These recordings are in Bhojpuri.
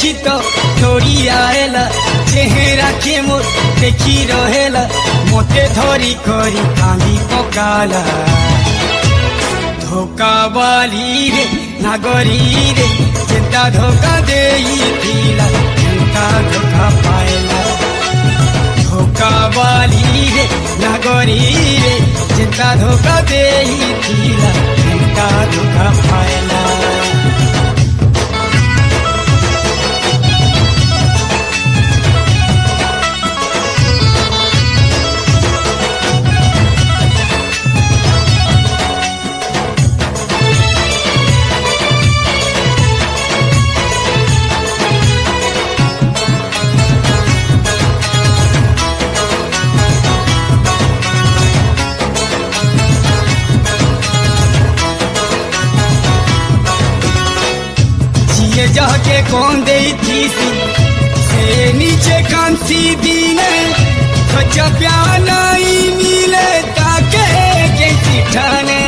देखी तो दौड़ी आएला चेहरा के मोर देखी रहेला मोते धरी करी कांदी पकाला धोखा वाली रे नागरी रे चिंता धोखा दे दिला चिंता धोखा पाएला धोखा वाली रे नागरी रे चिंता धोखा दे दिला चिंता धोखा पाएला जाके कौन दे थी से नीचे कांसी दीने बच्चा प्यार नहीं मिले ताके कैसी ठाने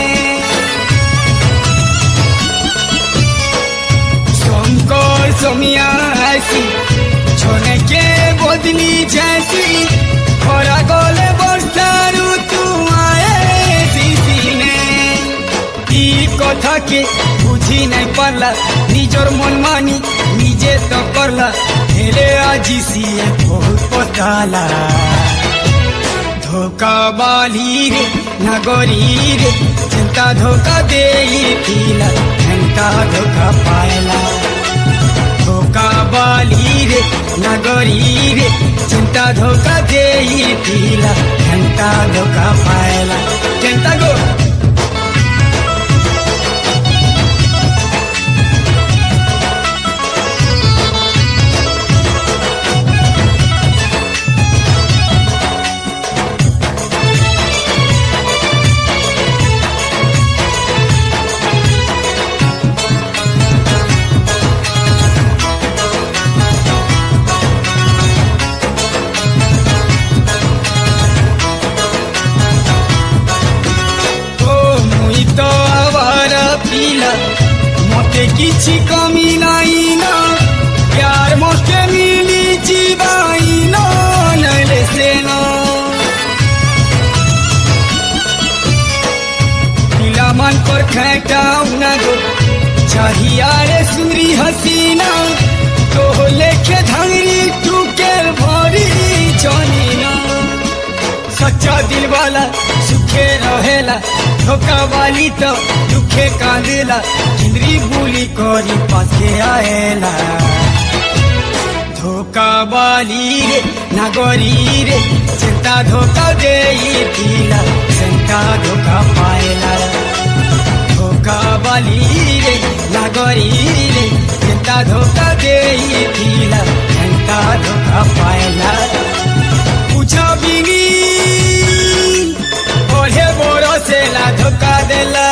सोमकोर सोमिया ऐसी छोने के बदली जैसी खरा गोले बरसारू तू आए सीने कथा के बुझी नहीं पारला निजर मन मानी निजे तो करला हेले आजी सिए बहुत पताला धोखा वाली रे नागरी रे चिंता धोखा दे दिला घंटा धोखा पाएला धोखा वाली रे नागरी रे चिंता धोखा दे दिला घंटा धोखा पाएला चिंता गो मते किछि कमी नहीं ना प्यार मते मिली जीवाई ना नले से ना दिला मन पर खटाऊ ना गो चाहिए रे सुंदरी हसीना तो लेखे धंगरी टूके भरी जानी ना सच्चा दिल वाला सुखे रहेला धोखा वाली तो दुखे कांदेला जिंदगी भूली कोरी पासे आएला धोखा वाली रे नागरी रे चिंता धोखा दे दिला चिंता धोखा पाएला धोखा वाली रे नागरी रे चिंता धोखा दे दिला चिंता धोखा पाएला पूछा बिनी ओढ़े बोरो से ला धोखा देला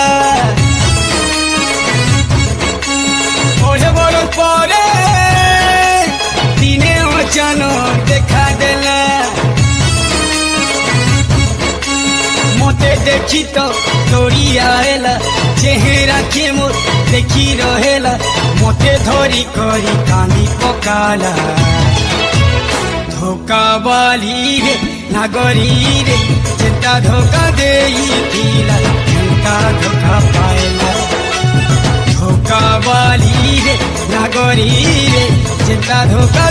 ओढ़े बोरो परे दिने अचानो देखा देला मोते देखी तो दौड़ी आएला चेहरा के मोर देखी रहेला मोते धरी करी कांदी पकाला धोखा वाली रे नागरी रे चिंता धोखा दे दिला चिंता धोखा पाएला धोखा वाली रे नागरी रे चिंता धोखा